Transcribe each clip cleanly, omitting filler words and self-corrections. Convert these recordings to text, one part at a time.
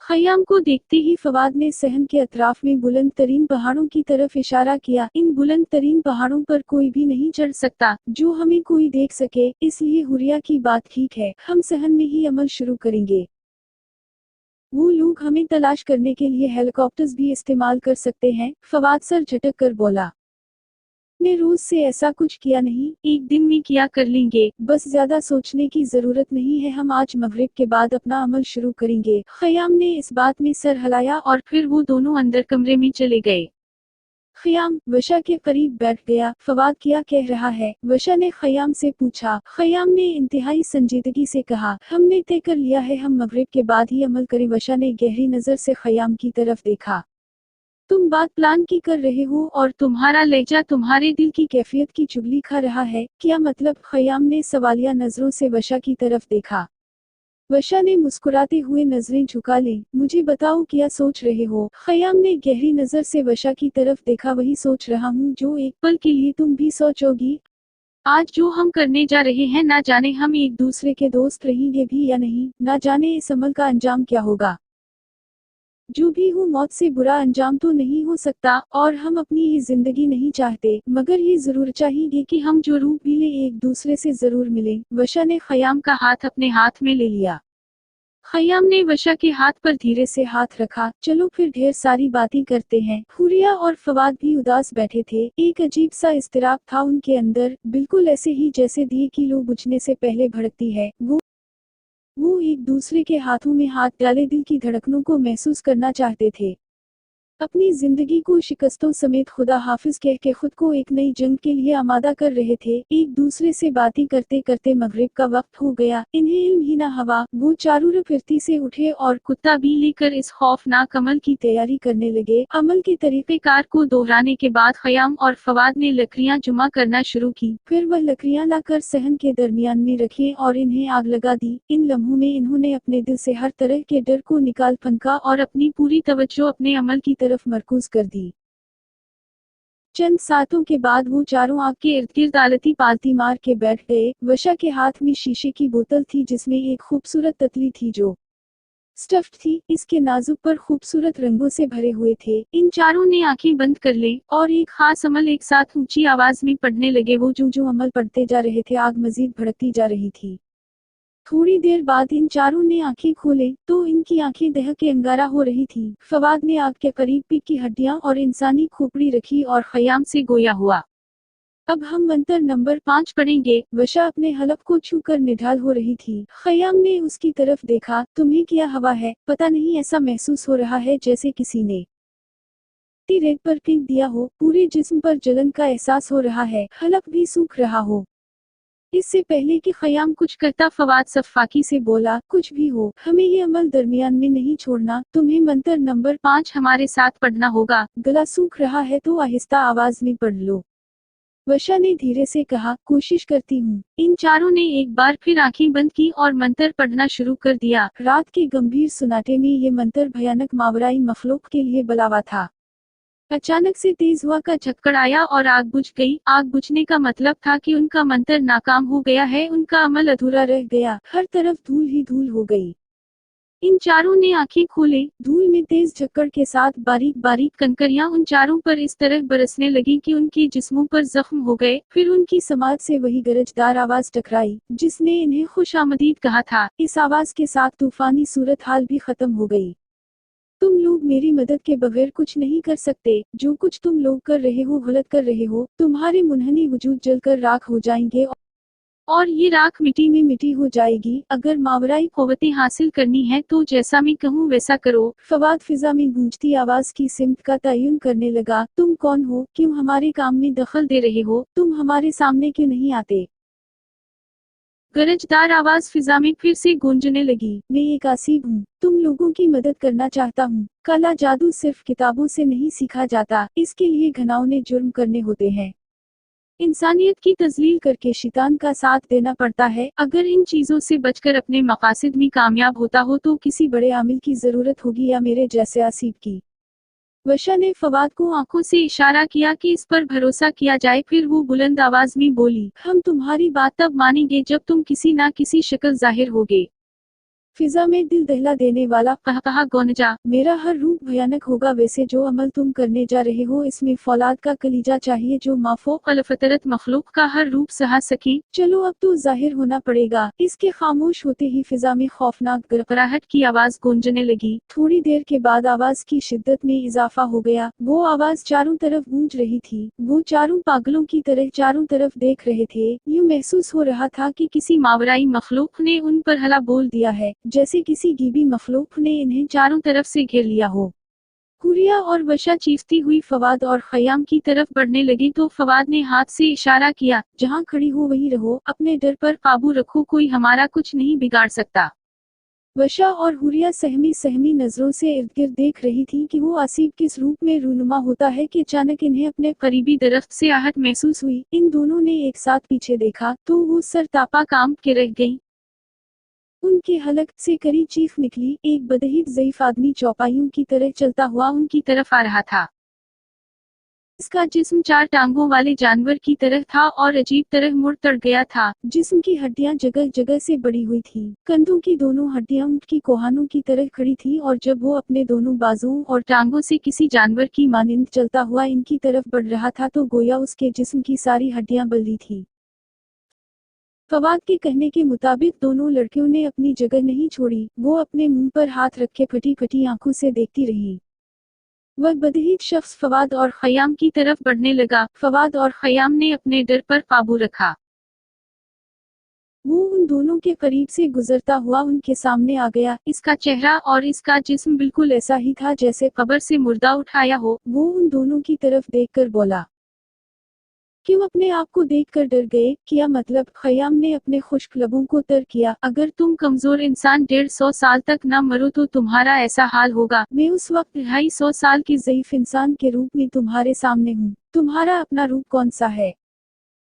खयाम को देखते ही फवाद ने सहन के अतराफ में बुलंद तरीन पहाड़ों की तरफ इशारा किया। इन बुलंद तरीन पहाड़ों पर कोई भी नहीं चढ़ सकता जो हमें कोई देख सके, इसलिए हुरिया की बात ठीक है, हम सहन में ही अमल शुरू करेंगे। वो लोग हमें तलाश करने के लिए हेलीकॉप्टर्स भी इस्तेमाल कर सकते हैं। फवाद सर झटक कर बोला। ने रोज से ऐसा कुछ किया नहीं, एक दिन में किया कर लेंगे, बस ज्यादा सोचने की जरूरत नहीं है। हम आज मगरिब के बाद अपना अमल शुरू करेंगे। खयाम ने इस बात में सर हिलाया और फिर वो दोनों अंदर कमरे में चले गए। खयाम वशा के करीब बैठ गया। फवाद क्या कह रहा है? वशा ने खयाम से पूछा। खयाम ने इंतहाई संजीदगी से कहा, हमने तय कर लिया है, हम मगरिब के बाद ही अमल करें। वशा ने गहरी नजर से खयाम की तरफ देखा। तुम बात प्लान की कर रहे हो और तुम्हारा लहजा तुम्हारे दिल की कैफियत की चुगली खा रहा है, क्या मतलब? खयाम ने सवालिया नजरों से वशा की तरफ देखा। वशा ने मुस्कुराते हुए नजरें झुका ली। मुझे बताओ क्या सोच रहे हो? खयाम ने गहरी नजर से वशा की तरफ देखा। वही सोच रहा हूँ जो एक पल के लिए तुम भी सोचोगी। आज जो हम करने जा रहे हैं, ना जाने हम एक दूसरे के दोस्त रहेंगे भी या नहीं, ना जाने इस अमल का अंजाम क्या होगा। जो भी हो, मौत से बुरा अंजाम तो नहीं हो सकता, और हम अपनी ये जिंदगी नहीं चाहते, मगर ये जरूर चाहिए कि हम जो रूप भी ले एक दूसरे से जरूर मिलें। वशा ने खयाम का हाथ अपने हाथ में ले लिया। खयाम ने वशा के हाथ पर धीरे से हाथ रखा। चलो फिर ढेर सारी बातें करते हैं। हुरिया और फवाद भी उदास बैठे थे। एक अजीब सा इस्तिराब था उनके अंदर, बिल्कुल ऐसे ही जैसे दिए की लौ बुझने से पहले भड़कती है। वो एक दूसरे के हाथों में हाथ डाले दिल की धड़कनों को महसूस करना चाहते थे। अपनी जिंदगी को शिकस्तों समेत खुदा हाफिज कह के खुद को एक नई जंग के लिए आमादा कर रहे थे। एक दूसरे से बातें करते करते मगरिब का वक्त हो गया। इन्हें इल्म ही ना हवा। वो चारूर फिरती से उठे और कुत्ता भी लेकर इस खौफनाक अमल की तैयारी करने लगे। अमल के तरीक़ेकार को दोहराने के बाद खयाम और फवाद ने लकड़ियां जमा करना शुरू की। फिर वह लकड़ियां लाकर सहन के दरमियान में रखी और इन्हें आग लगा दी। इन लम्हों में इन्होंने अपने दिल से हर तरह के डर को निकाल फेंका और अपनी पूरी तवज्जो अपने अमल की तरफ मरकूज कर दी। चंद सातों के बाद वो चारों आग के इर्द गिर्द आलती पालती मार के बैठ गए। वशा के हाथ में शीशे की बोतल थी जिसमें एक खूबसूरत ततली थी जो स्टफ्ड थी। इसके नाजुक पर खूबसूरत रंगों से भरे हुए थे। इन चारों ने आंखें बंद कर ली और एक खास अमल एक साथ ऊंची आवाज में पढ़ने लगे। वो जो अमल पढ़ते जा रहे थे, आग मजीद भड़कती जा रही थी। थोड़ी देर बाद इन चारों ने आंखें खोले तो इनकी आंखें दह के अंगारा हो रही थीं। फवाद ने आग के करीब पीक की हड्डियां और इंसानी खोपड़ी रखी और खयाम से गोया हुआ। अब हम मंत्र नंबर 5 पढ़ेंगे। वशा अपने हलक को छूकर निढाल हो रही थी। खयाम ने उसकी तरफ देखा। तुम्हें क्या हवा है? पता नहीं, ऐसा महसूस हो रहा है जैसे किसी ने रेत पर फेंक दिया हो। पूरे जिस्म पर जलन का एहसास हो रहा है, हलक भी सूख रहा हो। इससे पहले कि खयाम कुछ करता, फवाद सफाकी से बोला, कुछ भी हो, हमें ये अमल दरमियान में नहीं छोड़ना। तुम्हें मंत्र नंबर 5 हमारे साथ पढ़ना होगा। गला सूख रहा है तो आहिस्ता आवाज में पढ़ लो। वशा ने धीरे से कहा, कोशिश करती हूँ। इन चारों ने एक बार फिर आंखें बंद की और मंत्र पढ़ना शुरू कर दिया। रात के गंभीर सुनाटे में ये मंत्र भयानक मावराई मखलूक के लिए बलावा था। अचानक से तेज हवा का झक्कड़ आया और आग बुझ गई। आग बुझने का मतलब था कि उनका मंत्र नाकाम हो गया है, उनका अमल अधूरा रह गया। हर तरफ धूल ही धूल हो गई। इन चारों ने आंखें खोले। धूल में तेज झक्कड़ के साथ बारीक बारीक कंकरियां उन चारों पर इस तरह बरसने लगी कि उनके जिस्मों पर जख्म हो गए। फिर उनकी समाज से वही गरजदार आवाज टकराई जिसने इन्हें खुशामदीद कहा था। इस आवाज के साथ तूफानी सूरत हाल भी खत्म हो गई। तुम लोग मेरी मदद के बगैर कुछ नहीं कर सकते। जो कुछ तुम लोग कर रहे हो गलत कर रहे हो। तुम्हारे मुनहनी वजूद जलकर राख हो जाएंगे और ये राख मिट्टी में मिट्टी हो जाएगी। अगर मावराई क़ुव्वतें हासिल करनी है तो जैसा मैं कहूँ वैसा करो। फवाद फिजा में गूंजती आवाज की सिमत का तयन करने लगा। तुम कौन हो? क्यों हमारे काम में दखल दे रहे हो? तुम हमारे सामने क्यों नहीं आते? गरजदार आवाज फिजा में फिर से गूंजने लगी। मैं एक आसिफ हूँ, तुम लोगों की मदद करना चाहता हूँ। काला जादू सिर्फ किताबों से नहीं सीखा जाता, इसके लिए घिनौने जुर्म करने होते हैं। इंसानियत की तजलील करके शैतान का साथ देना पड़ता है। अगर इन चीजों से बचकर अपने मकासद में कामयाब होता हो तो किसी बड़े आमिल की जरूरत होगी या मेरे जैसे आसिफ की। वशा ने फवाद को आंखों से इशारा किया कि इस पर भरोसा किया जाए। फिर वो बुलंद आवाज में बोली, हम तुम्हारी बात तब मानेंगे जब तुम किसी ना किसी शक्ल जाहिर होगे। फिजा में दिल दहला देने वाला कहा गोनजा। मेरा हर रूप भयानक होगा, वैसे जो अमल तुम करने जा रहे हो इसमें फौलाद का कलीजा चाहिए जो माफोक अलफतरत मखलूक का हर रूप सहा सकी। चलो अब तो जाहिर होना पड़ेगा। इसके खामोश होते ही फिजा में खौफनाक गड़गड़ाहट की आवाज गूंजने लगी। थोड़ी देर के बाद आवाज की शिद्दत में इजाफा हो गया। वो आवाज चारों तरफ गूंज रही थी। वो चारों पागलों की तरह चारों तरफ देख रहे थे। यूं महसूस हो रहा था कि किसी मावराई मखलूक ने उन पर हला बोल दिया है, जैसे किसी गीबी मखलूक ने इन्हें चारों तरफ से घेर लिया हो। हुरिया और वशा चीखती हुई फवाद और खयाम की तरफ बढ़ने लगी तो फवाद ने हाथ से इशारा किया, जहां खड़ी हो वहीं रहो, अपने डर पर काबू रखो, कोई हमारा कुछ नहीं बिगाड़ सकता। वशा और हुरिया सहमी सहमी नजरों से इर्द गिर्द देख रही थी कि वो आसिफ किस रूप में रूनुमा होता है कि अचानक इन्हें अपने करीबी दरख्त से आहट महसूस हुई। इन दोनों ने एक साथ पीछे देखा तो वो सर तापा कांप के रह गईं। उनके हलक से करी चीख निकली। एक बदहीद ज़ईफ आदमी चौपाइयों की तरह चलता हुआ उनकी तरफ आ रहा था। इसका जिस्म 4 टांगों वाले जानवर की तरह था और अजीब तरह मुड़ तड़ गया था। जिस्म की हड्डियां जगह जगह से बड़ी हुई थी। कंधों की दोनों हड्डियां ऊंट की कोहानों की तरह खड़ी थी और जब वो अपने दोनों बाजुओं और टांगों से किसी जानवर की मानिंद चलता हुआ इनकी तरफ बढ़ रहा था तो गोया उसके जिस्म की सारी हड्डियां बल्ली थी। फवाद के कहने के मुताबिक दोनों लड़कियों ने अपनी जगह नहीं छोड़ी। वो अपने मुंह पर हाथ रखे फटी फटी आंखों से देखती रही। वह बदहीद शख्स फवाद और खयाम की तरफ बढ़ने लगा। फवाद और खयाम ने अपने डर पर काबू रखा। वो उन दोनों के करीब से गुजरता हुआ उनके सामने आ गया। इसका चेहरा और इसका जिस्म बिल्कुल ऐसा ही था जैसे कब्र से मुर्दा उठाया हो। वो उन दोनों की तरफ देखकर बोला, क्यों अपने आप को देखकर डर गए? क्या मतलब? खयाम ने अपने खुश्क लबों को तर किया। अगर तुम कमजोर इंसान 150 साल तक न मरो तो तुम्हारा ऐसा हाल होगा। मैं उस वक्त 250 साल की ज़ईफ इंसान के रूप में तुम्हारे सामने हूँ। तुम्हारा अपना रूप कौन सा है?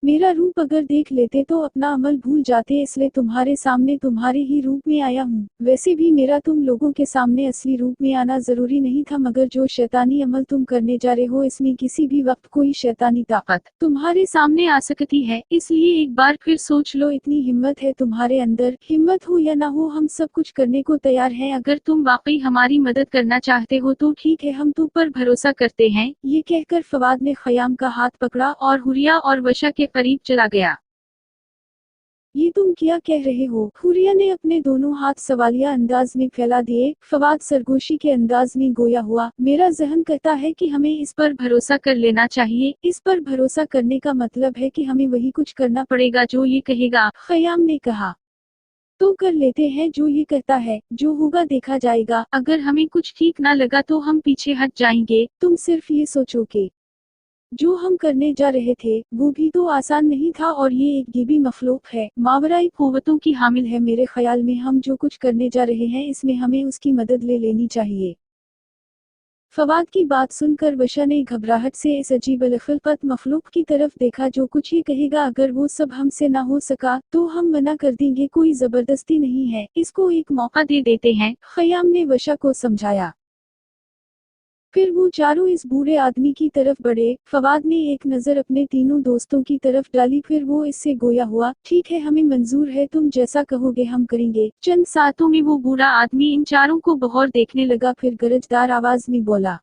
मेरा रूप अगर देख लेते तो अपना अमल भूल जाते, इसलिए तुम्हारे सामने तुम्हारे ही रूप में आया हूँ। वैसे भी मेरा तुम लोगों के सामने असली रूप में आना जरूरी नहीं था, मगर जो शैतानी अमल तुम करने जा रहे हो इसमें किसी भी वक्त कोई शैतानी ताकत तुम्हारे सामने आ सकती है, इसलिए एक बार फिर सोच लो। इतनी हिम्मत है तुम्हारे अंदर? हिम्मत हो या ना हो हम सब कुछ करने को तैयार हैं। अगर तुम वाकई हमारी मदद करना चाहते हो तो ठीक है, हम तुम पर भरोसा करते हैं। ये कहकर फवाद ने खयाम का हाथ पकड़ा और हुरिया और वशा के करीब चला गया। ये तुम क्या कह रहे हो? हुरिया ने अपने दोनों हाथ सवालिया अंदाज में फैला दिए। फवाद सरगोशी के अंदाज में गोया हुआ, मेरा जहन कहता है कि हमें इस पर भरोसा कर लेना चाहिए। इस पर भरोसा करने का मतलब है कि हमें वही कुछ करना पड़ेगा जो ये कहेगा। खयाम ने कहा, तो कर लेते हैं जो ये कहता है, जो होगा देखा जाएगा। अगर हमें कुछ ठीक ना लगा तो हम पीछे हट जाएंगे। तुम सिर्फ ये सोचो कि जो हम करने जा रहे थे वो भी तो आसान नहीं था, और ये एक गिबी मखलूक है, मावराई कुव्वतों की हामिल है। मेरे ख्याल में हम जो कुछ करने जा रहे हैं इसमें हमें उसकी मदद ले लेनी चाहिए। फवाद की बात सुनकर वशा ने घबराहट से इस अजीब अलखलकत मखलूक की तरफ देखा जो कुछ ये कहेगा। अगर वो सब हमसे ना हो सका तो हम मना कर देंगे, कोई जबरदस्ती नहीं है, इसको एक मौका दे देते हैं। खयाम ने वशा को समझाया। फिर वो चारों इस बूढ़े आदमी की तरफ बढ़े। फवाद ने एक नजर अपने तीनों दोस्तों की तरफ डाली, फिर वो इससे गोया हुआ, ठीक है हमें मंजूर है, तुम जैसा कहोगे हम करेंगे। चंद सातों में वो बूढ़ा आदमी इन चारों को बगौर देखने लगा, फिर गरजदार आवाज में बोला,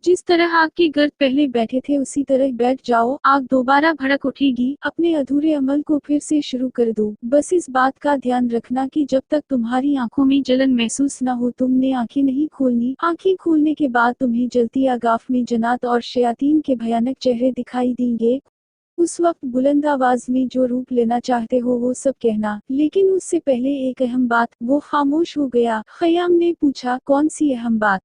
जिस तरह आग के गर्द पहले बैठे थे उसी तरह बैठ जाओ, आग दोबारा भड़क उठेगी। अपने अधूरे अमल को फिर से शुरू कर दो। बस इस बात का ध्यान रखना कि जब तक तुम्हारी आंखों में जलन महसूस न हो तुमने आंखें नहीं खोलनी। आंखें खोलने के बाद तुम्हें जलती आगाफ में जन्नात और शयातीन के भयानक चेहरे दिखाई देंगे। उस वक्त बुलंद आवाज में जो रूप लेना चाहते हो वो सब कहना, लेकिन उससे पहले एक अहम बात। वो खामोश हो गया। खयाम ने पूछा, कौन सी अहम बात?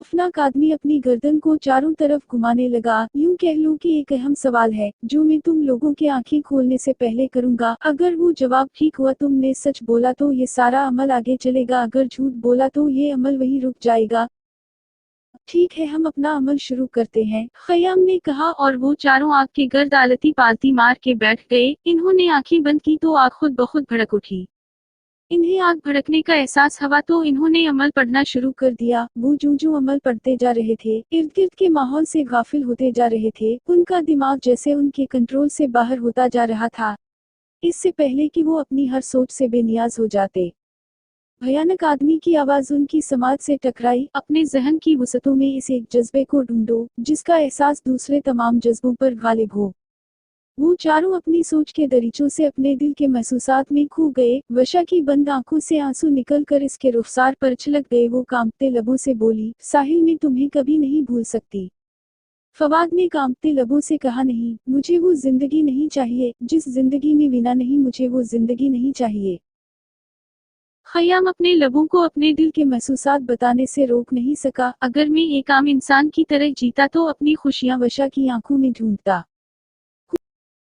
खौफनाक आदमी अपनी गर्दन को चारों तरफ घुमाने लगा। यूं कह लो कि एक अहम सवाल है जो मैं तुम लोगों के आंखें खोलने से पहले करूंगा। अगर वो जवाब ठीक हुआ, तुमने सच बोला तो ये सारा अमल आगे चलेगा, अगर झूठ बोला तो ये अमल वहीं रुक जाएगा। ठीक है, हम अपना अमल शुरू करते हैं, खयाम ने कहा। और वो चारों आग के गर्द आलती पालती मार के बैठ गए। इन्होंने आंखें बंद की तो आग खुद ब खुद भड़क उठी। इन्हें आग भड़कने का एहसास हुआ तो इन्होंने अमल पढ़ना शुरू कर दिया। वो जो अमल पढ़ते जा रहे थे इर्द गिर्द के माहौल से गाफिल होते जा रहे थे। उनका दिमाग जैसे उनके कंट्रोल से बाहर होता जा रहा था, इससे पहले कि वो अपनी हर सोच से बेनियाज हो जाते। भयानक आदमी की आवाज उनकी समाज से टकराई। अपने जहन की वसतों में इस एक जज्बे को ढूंढो जिसका एहसास दूसरे तमाम जज्बों पर गालिब हो। वो चारों अपनी सोच के दरीचों से अपने दिल के महसूसात में खो गए। वशा की बंद आंखों से आंसू निकलकर इसके रुखसार पर छलक गए। वो कांपते लबों से बोली, साहिल, मैं तुम्हें कभी नहीं भूल सकती। फवाद ने कांपते लबों से कहा, नहीं, मुझे वो जिंदगी नहीं चाहिए जिस जिंदगी में विना नहीं, मुझे वो जिंदगी नहीं चाहिए। खयाम अपने लबों को अपने दिल के महसूसात बताने से रोक नहीं सका। अगर मैं एक आम इंसान की तरह जीता तो अपनी खुशियां वशा की आंखों में ढूंढता।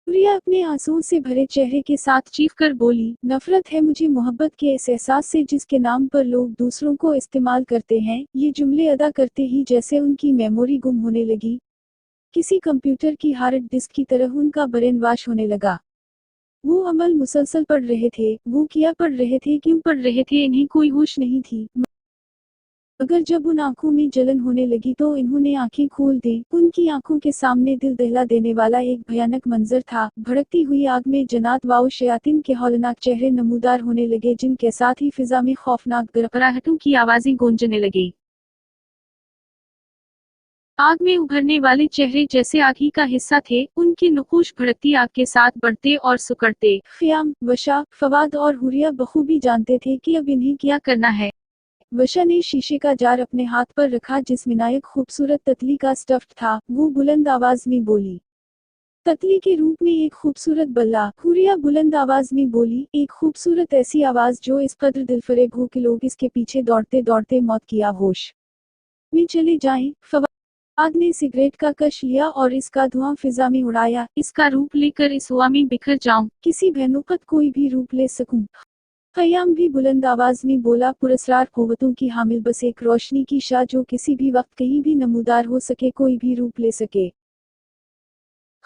हुरिया अपने आंसुओं से भरे चेहरे के साथ चीख कर बोली, नफरत है मुझे मोहब्बत के इस एहसास से जिसके नाम पर लोग दूसरों को इस्तेमाल करते हैं। ये जुमले अदा करते ही जैसे उनकी मेमोरी गुम होने लगी। किसी कंप्यूटर की हार्ड डिस्क की तरह उनका ब्रेन वॉश होने लगा। वो अमल मुसलसल पढ़ रहे थे, वो किया पढ़ रहे थे, क्यों पढ़ रहे थे, इन्हें कोई होश नहीं थी। मगर जब उन आंखों में जलन होने लगी तो इन्होंने आंखें खोल दी। उनकी आंखों के सामने दिल दहला देने वाला एक भयानक मंजर था। भड़कती हुई आग में जन्नत व शयातीन के हौलनाक चेहरे नमूदार होने लगे, जिनके साथ ही फिजा में खौफनाक गड़गड़ाहटों की आवाजें गूंजने लगी। आग में उभरने वाले चेहरे जैसे आग ही का हिस्सा थे। उनके नकूश भड़कती आग के साथ बढ़ते और सुकड़ते। खयाम, वशा, फवाद और हुरिया बखूबी जानते थे कि अब इन्हें क्या करना है। वशा ने शीशे का जार अपने हाथ पर रखा जिसमें नायक खूबसूरत ततली का स्टफ्ड था। वो बुलंद आवाज में बोली, ततली के रूप में एक खूबसूरत बल्ला। हुरिया बुलंद आवाज में बोली, एक खूबसूरत ऐसी आवाज जो इस कदर दिलफरेब हो कि लोग इसके पीछे दौड़ते दौड़ते मौत की आहोश में चले जाएं। फवाद ने सिगरेट का कश लिया और इसका धुआं फिजा में उड़ाया। इसका रूप लेकर इस हवा में बिखर जाऊं, किसी भयानक कोई भी रूप ले सकूं। खयाम भी बुलंद आवाज में बोला, पुरस्कार कुव्वतों की हामिल बस एक रोशनी की शाह जो किसी भी वक्त कहीं भी नमूदार हो सके, कोई भी रूप ले सके।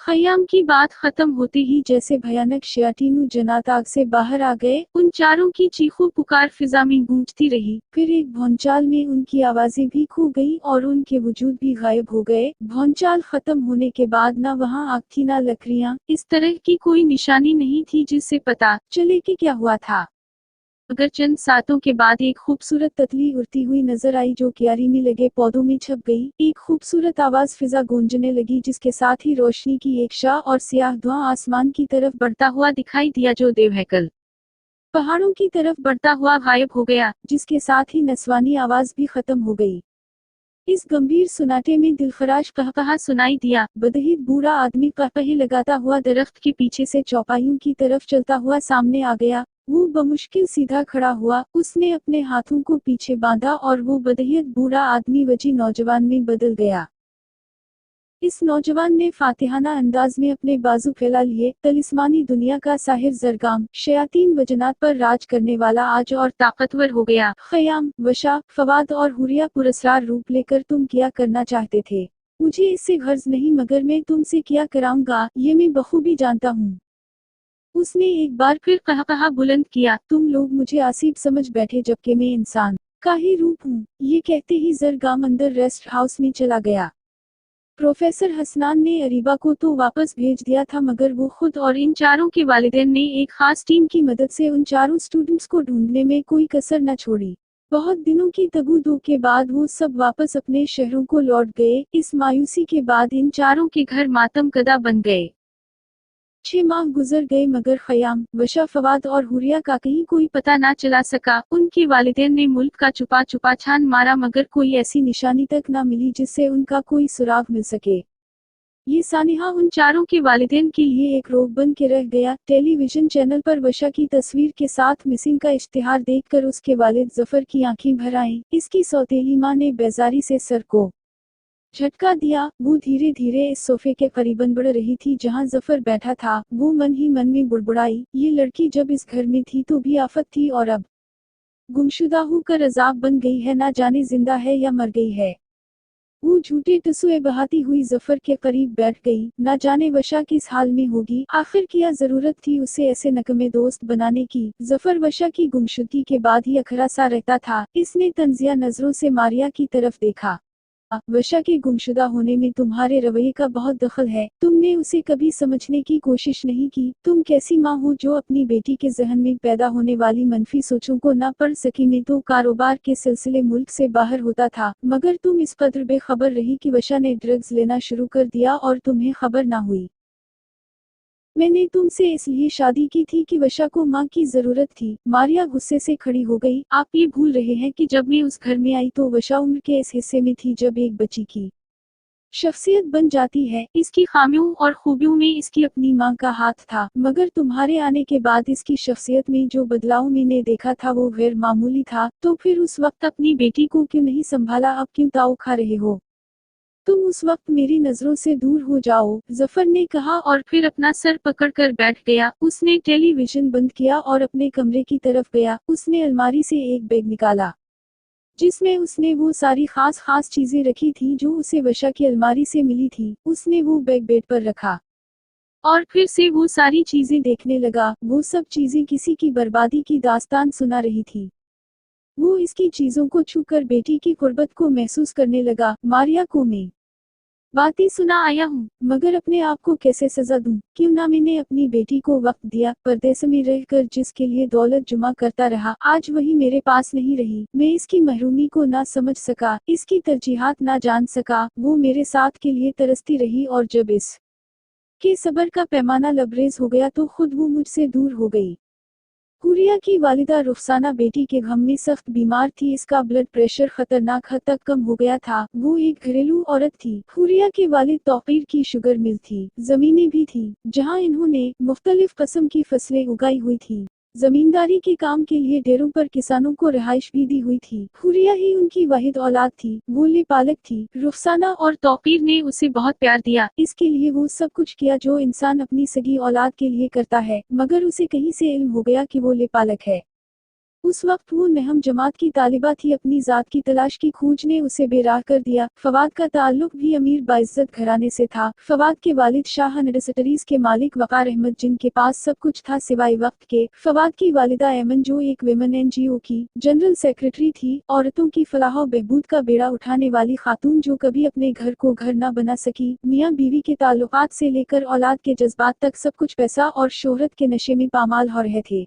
खयाम की बात खत्म होते ही जैसे भयानक शयातीन जन्नत आग से बाहर आ गए। उन चारों की चीखों पुकार फिजा में गूंजती रही। फिर एक भौंचाल में उनकी आवाजें भी खो गईं और उनके वजूद भी गायब हो गए। भौंचाल खत्म होने के बाद ना वहां आग थी ना लकड़ियां। इस तरह की कोई निशानी नहीं थी जिससे पता चले कि क्या हुआ था। मगर चंद सातों के बाद एक खूबसूरत ततली उड़ती हुई नजर आई जो क्यारी में लगे पौधों में छप गई। एक खूबसूरत आवाज फिजा गूंजने लगी जिसके साथ ही रोशनी की एक शाह और सियाह धुआं आसमान की तरफ बढ़ता हुआ दिखाई दिया जो देवहैकल पहाड़ों की तरफ बढ़ता हुआ गायब हो गया, जिसके साथ ही नस्वानी आवाज भी खत्म हो गई। इस गंभीर सुनाटे में दिलखराश कहकहा सुनाई दिया। बदहीद बूढ़ा आदमी कहकहे लगाता हुआ दरख्त के पीछे से चौपाइयों की तरफ चलता हुआ सामने आ गया। वो बमुश्किल सीधा खड़ा हुआ, उसने अपने हाथों को पीछे बांधा और वो बदहीद बूढ़ा आदमी वजी नौजवान में बदल गया। इस नौजवान ने फातिहाना अंदाज में अपने बाजू फैला लिए। तलिस्मानी दुनिया का साहिर जरगाम, शयातीन व जन्नत पर राज करने वाला आज और ताकतवर हो गया। खयाम, वशा, फवाद और हुरिया पुरस्कार रूप लेकर तुम क्या करना चाहते थे, मुझे इससे गर्ज नहीं, मगर मैं तुमसे क्या कराऊंगा ये मैं बखूबी जानता हूँ। उसने एक बार फिर कहकहा बुलंद किया, तुम लोग मुझे आसिफ समझ बैठे जबकि मैं इंसान का ही रूप हूँ। ये कहते ही जरगाम अंदर रेस्ट हाउस में चला गया। प्रोफेसर हसनान ने अरीबा को तो वापस भेज दिया था, मगर वो खुद और इन चारों के वालिदैन ने एक खास टीम की मदद से उन चारों स्टूडेंट्स को ढूंढने में कोई कसर न छोड़ी। बहुत दिनों की तगु-दो के बाद वो सब वापस अपने शहरों को लौट गए। इस मायूसी के बाद इन चारों के घर मातम कदा बन गए। 6 माह गुजर गए मगर खयाम, वशा, फवाद और हुरिया का कहीं कोई पता ना चला सका। उनके वालिदैन ने मुल्क का छुपा छुपा छान मारा मगर कोई ऐसी निशानी तक ना मिली जिससे उनका कोई सुराग मिल सके। ये सानिहा उन चारों के वालिदैन के लिए एक रोग बन के रह गया। टेलीविजन चैनल पर वशा की तस्वीर के साथ मिसिंग का इश्तिहार देखकर उसके वालिद जफर की आंखें भर आईं। इसकी सौतेली मां ने बेजारी से सर को झटका दिया। वो धीरे धीरे इस सोफे के करीबन बढ़ रही थी जहां जफर बैठा था। वो मन ही मन में बुड़बुड़ाई, ये लड़की जब इस घर में थी तो भी आफत थी और अब गुमशुदा होकर अजाब बन गई है, ना जाने जिंदा है या मर गई है। वो झूठे टसुए बहाती हुई जफर के करीब बैठ गई। ना जाने वशा किस हाल में होगी, आखिर क्या जरूरत थी उसे ऐसे नकमे दोस्त बनाने की। जफर वशा की गुमशुदगी के बाद ही अखरा सा रहता था। इसने तंजिया नजरों से मारिया की तरफ देखा। वशा के गुमशुदा होने में तुम्हारे रवैये का बहुत दखल है। तुमने उसे कभी समझने की कोशिश नहीं की। तुम कैसी माँ हो जो अपनी बेटी के जहन में पैदा होने वाली मनफी सोचों को न पढ़ सकी। मैं तो कारोबार के सिलसिले मुल्क से बाहर होता था, मगर तुम इस कदर बेखबर रही कि वशा ने ड्रग्स लेना शुरू कर दिया और तुम्हें खबर ना हुई। मैंने तुमसे इसलिए शादी की थी कि वशा को माँ की जरूरत थी। मारिया गुस्से से खड़ी हो गई। आप ये भूल रहे हैं कि जब मैं उस घर में आई तो वशा उम्र के इस हिस्से में थी जब एक बच्ची की शख्सियत बन जाती है। इसकी खामियों और खूबियों में इसकी अपनी माँ का हाथ था, मगर तुम्हारे आने के बाद इसकी शख्सियत में जो बदलाव मैंने देखा था वो गैर मामूली था। तो फिर उस वक्त अपनी बेटी को क्यों नहीं संभाला? अब क्यों ताव खा रहे हो? तुम उस वक्त मेरी नजरों से दूर हो जाओ, जफर ने कहा और फिर अपना सर पकड़कर बैठ गया। उसने टेलीविजन बंद किया और अपने कमरे की तरफ गया। उसने अलमारी से एक बैग निकाला जिसमें उसने वो सारी खास चीजें रखी थी जो उसे वशा की अलमारी से मिली थी। उसने वो बैग बेड पर रखा और फिर से वो सारी चीजें देखने लगा। वो सब चीजें किसी की बर्बादी की दास्तान सुना रही थी। वो इसकी चीजों को छूकर बेटी की कुर्बत को महसूस करने लगा। मारिया को मैं बातें सुना आया हूँ, मगर अपने आप को कैसे सजा दूं? क्यों ना मैंने अपनी बेटी को वक्त दिया। परदेश में रहकर जिसके लिए दौलत जमा करता रहा, आज वही मेरे पास नहीं रही। मैं इसकी महरूमी को ना समझ सका, इसकी तरजीहात ना जान सका। वो मेरे साथ के लिए तरसती रही और जब इस के सब्र का पैमाना लबरेज हो गया तो खुद वो मुझसे दूर हो गई। हुरिया की वालिदा रुखसाना बेटी के गम में सख्त बीमार थी। इसका ब्लड प्रेशर खतरनाक हद तक कम हो गया था। वो एक घरेलू औरत थी। हुरिया के वालिद तौकीर की शुगर मिल थी। जमीनें भी थी जहां इन्होंने मुख्तलिफ किस्म की फसलें उगाई हुई थी। जमींदारी के काम के लिए डेरों पर किसानों को रिहाइश भी दी हुई थी। हुरिया ही उनकी वाहिद औलाद थी। वो पालक थी। रुखसाना और तौकीर ने उसे बहुत प्यार दिया। इसके लिए वो सब कुछ किया जो इंसान अपनी सगी औलाद के लिए करता है, मगर उसे कहीं से इल्म हो गया कि वो पालक है। उस वक्त वो नहम जमात की तालिबा थी। अपनी जात की तलाश की खोज ने उसे बेराह कर दिया। फवाद का ताल्लुक भी अमीर बाइज्जत घराने से था। फवाद के वालिद शाह इंडस्ट्रीज के मालिक वकार अहमद, जिनके पास सब कुछ था सिवाय वक्त के। फवाद की वालिदा ऐमन जो एक विमेन NGO की जनरल सेक्रेटरी थी, औरतों की फलाह बहबूद का बेड़ा उठाने वाली खातून जो कभी अपने घर को घर न बना सकी। मियाँ बीवी के ताल्लुकात से लेकर औलाद के जज्बात तक सब कुछ पैसा और शोहरत के नशे में पामाल हो रहे थे।